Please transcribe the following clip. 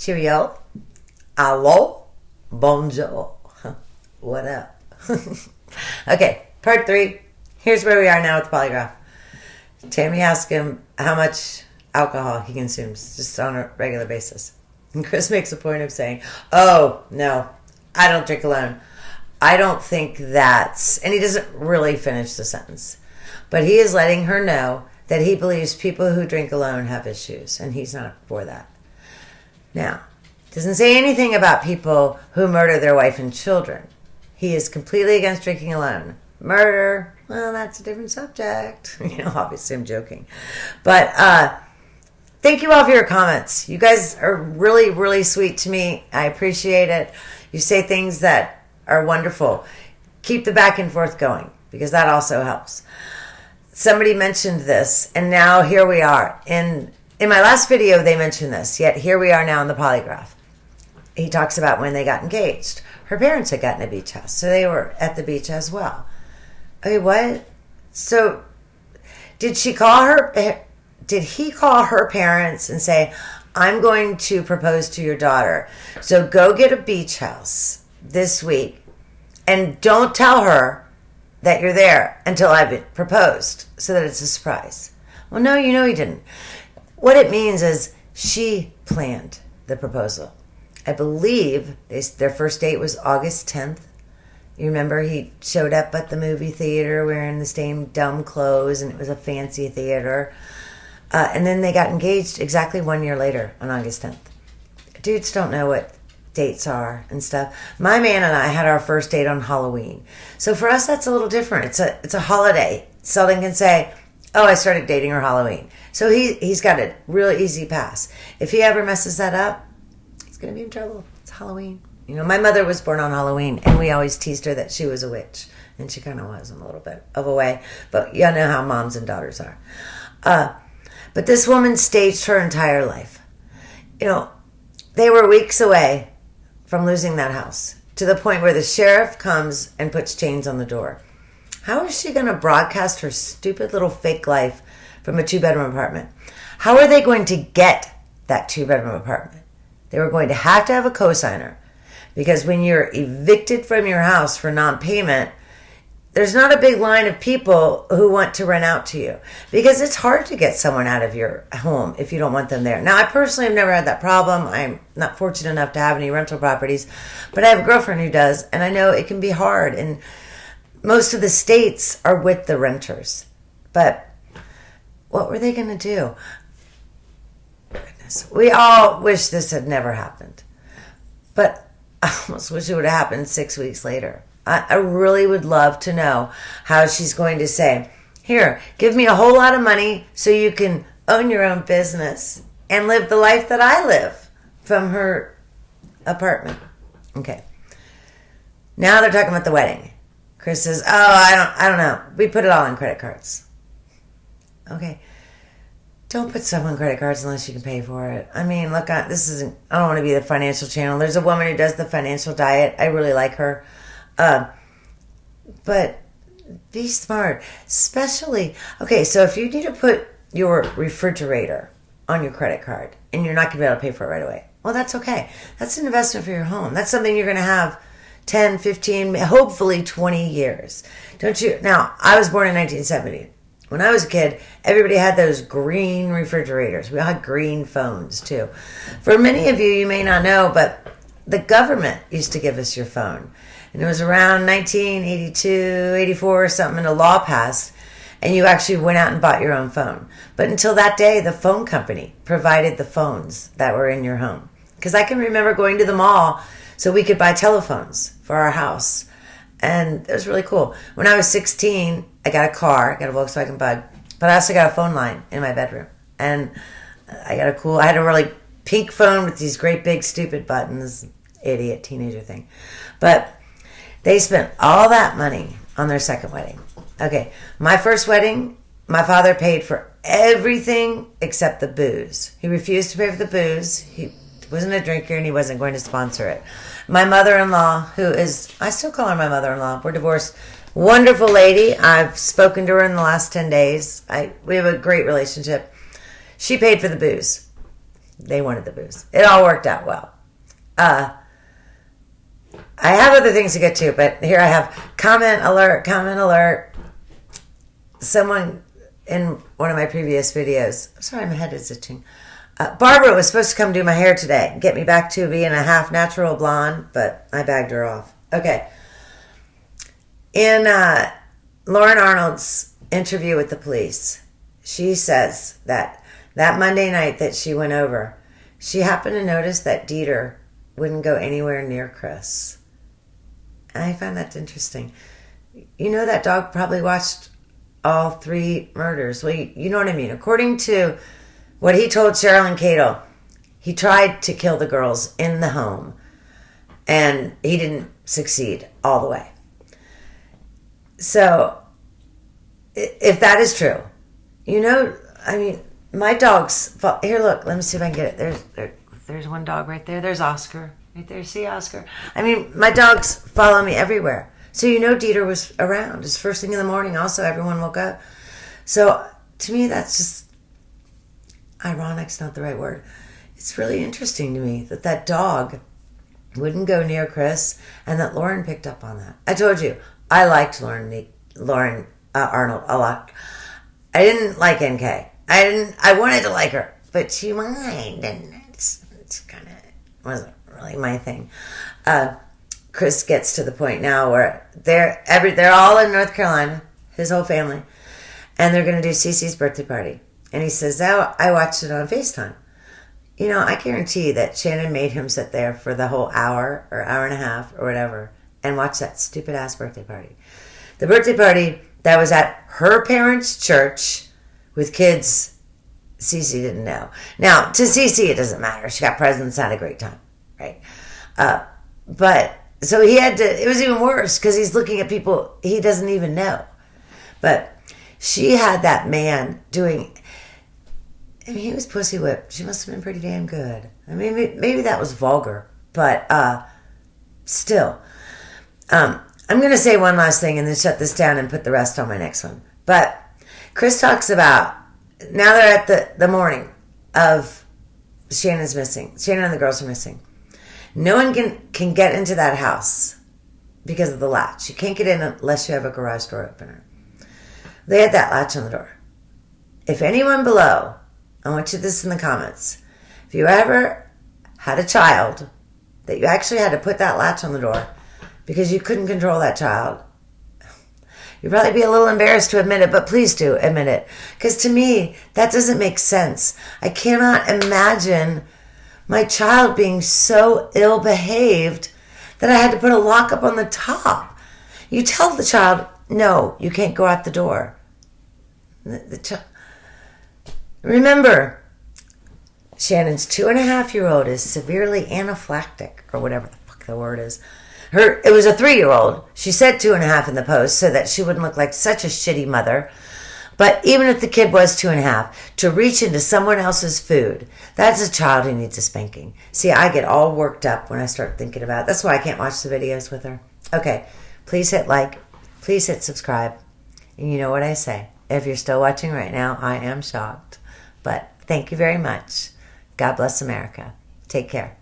Cheerio. Hello. Bonjour. What up? Okay, part 3. Here's where we are now with the polygraph. Tammy asked him how much alcohol he consumes just on a regular basis. And Chris makes a point of saying, oh, no, I don't drink alone. I don't think that's... And he doesn't really finish the sentence. But he is letting her know that he believes people who drink alone have issues, and he's not for that. Now, doesn't say anything about people who murder their wife and children. He is completely against drinking alone. Murder, well, that's a different subject. Obviously I'm joking. But thank you all for your comments. You guys are really, really sweet to me. I appreciate it. You say things that are wonderful. Keep the back and forth going, because that also helps. Somebody mentioned this, and now here we are. In my last video, they mentioned this, yet here we are now in the polygraph. He talks about when they got engaged. Her parents had gotten a beach house, so they were at the beach as well. Okay, what? So, did he call her parents and say, I'm going to propose to your daughter, so go get a beach house this week, and don't tell her that you're there until I've proposed, so that it's a surprise? Well, no, he didn't. What it means is she planned the proposal. I believe their first date was August 10th. You remember he showed up at the movie theater wearing the same dumb clothes, and it was a fancy theater. And then they got engaged exactly 1 year later on August 10th. Dudes don't know what dates are and stuff. My man and I had our first date on Halloween. So for us, that's a little different. It's a holiday. Seldom can say, oh, I started dating her Halloween. So he's got a real easy pass. If he ever messes that up, he's going to be in trouble. It's Halloween. My mother was born on Halloween, and we always teased her that she was a witch. And she kind of was in a little bit of a way. But y'all know how moms and daughters are. But this woman staged her entire life. They were weeks away from losing that house, to the point where the sheriff comes and puts chains on the door. How is she going to broadcast her stupid little fake life from a 2-bedroom apartment? How are they going to get that 2-bedroom apartment? They were going to have a cosigner, because when you're evicted from your house for non-payment, there's not a big line of people who want to rent out to you, because it's hard to get someone out of your home if you don't want them there. Now, I personally have never had that problem. I'm not fortunate enough to have any rental properties, but I have a girlfriend who does, and I know it can be hard, and most of the states are with the renters. But what were they going to do? Goodness. We all wish this had never happened, but I almost wish it would have happened 6 weeks later. I really would love to know how she's going to say, here, give me a whole lot of money so you can own your own business and live the life that I live from her apartment. Okay. Now they're talking about the wedding. Chris says, oh, I don't know. We put it all on credit cards. Okay. Don't put stuff on credit cards unless you can pay for it. I mean, look, I don't want to be the financial channel. There's a woman who does the financial diet. I really like her. But be smart, especially, okay, so if you need to put your refrigerator on your credit card and you're not going to be able to pay for it right away, well, that's okay. That's an investment for your home. That's something you're going to have 10, 15, hopefully 20 years. Don't you? Now, I was born in 1970. When I was a kid, everybody had those green refrigerators. We all had green phones, too. For many of you, you may not know, but the government used to give us your phone. And it was around 1982, 84 or something, and a law passed, and you actually went out and bought your own phone. But until that day, the phone company provided the phones that were in your home. Because I can remember going to the mall so we could buy telephones for our house. And it was really cool. When I was 16, I got a car, I got a Volkswagen Bug, but I also got a phone line in my bedroom. And I had a really pink phone with these great big stupid buttons. Idiot teenager thing. But they spent all that money on their second wedding. Okay, my first wedding, my father paid for everything except the booze. He refused to pay for the booze. He wasn't a drinker, and he wasn't going to sponsor it. My mother-in-law, I still call her my mother-in-law. We're divorced. Wonderful lady. I've spoken to her in the last 10 days. We have a great relationship. She paid for the booze. They wanted the booze. It all worked out well. I have other things to get to, but here I have comment alert. Someone in one of my previous videos, sorry, my head is itching. Barbara was supposed to come do my hair today, get me back to being a half natural blonde, but I bagged her off. Okay. In Lauren Arnold's interview with the police, she says that Monday night that she went over, she happened to notice that Dieter wouldn't go anywhere near Chris. And I find that interesting. You know, that dog probably watched all 3 murders. Well, you know what I mean. According to what he told Cheryl and Cato, he tried to kill the girls in the home, and he didn't succeed all the way. So, if that is true, you know, I mean, my dogs... Here, look. Let me see if I can get it. There's one dog right there. There's Oscar. Right there. See Oscar? I mean, my dogs follow me everywhere. So, you know, Dieter was around. It's first thing in the morning. Also, everyone woke up. So, to me, that's just... Ironic's not the right word. It's really interesting to me that dog wouldn't go near Chris, and that Lauren picked up on that. I told you, I liked Lauren Arnold a lot. I didn't like NK. I wanted to like her, but she whined, and it's kind of wasn't really my thing. Chris gets to the point now where they're all in North Carolina, his whole family, and they're going to do Cece's birthday party. And he says, "Oh, I watched it on FaceTime." You know, I guarantee that Shannon made him sit there for the whole hour or hour and a half or whatever and watch that stupid ass birthday party. The birthday party that was at her parents' church with kids Cece didn't know. Now, to Cece, it doesn't matter. She got presents, had a great time, right? But, so he had to, it was even worse because he's looking at people he doesn't even know. But she had that man doing, I mean, he was pussy whipped. She must have been pretty damn good. I mean, maybe that was vulgar, but still. I'm going to say one last thing and then shut this down and put the rest on my next one. But Chris talks about, now they're at the morning of Shannon's missing. Shannon and the girls are missing. No one can get into that house because of the latch. You can't get in unless you have a garage door opener. They had that latch on the door. If anyone below, I want you this in the comments. If you ever had a child that you actually had to put that latch on the door because you couldn't control that child, you'd probably be a little embarrassed to admit it, but please do admit it. Because to me, that doesn't make sense. I cannot imagine my child being so ill-behaved that I had to put a lock up on the top. You tell the child, no, you can't go out the door. Remember, Shannon's 2.5-year-old is severely anaphylactic, or whatever the fuck the word is. It was a 3-year-old. She said 2.5 in the post so that she wouldn't look like such a shitty mother. But even if the kid was 2.5, to reach into someone else's food, that's a child who needs a spanking. See, I get all worked up when I start thinking about it. That's why I can't watch the videos with her. Okay, please hit like. Please hit subscribe. And you know what I say. If you're still watching right now, I am shocked. But thank you very much. God bless America. Take care.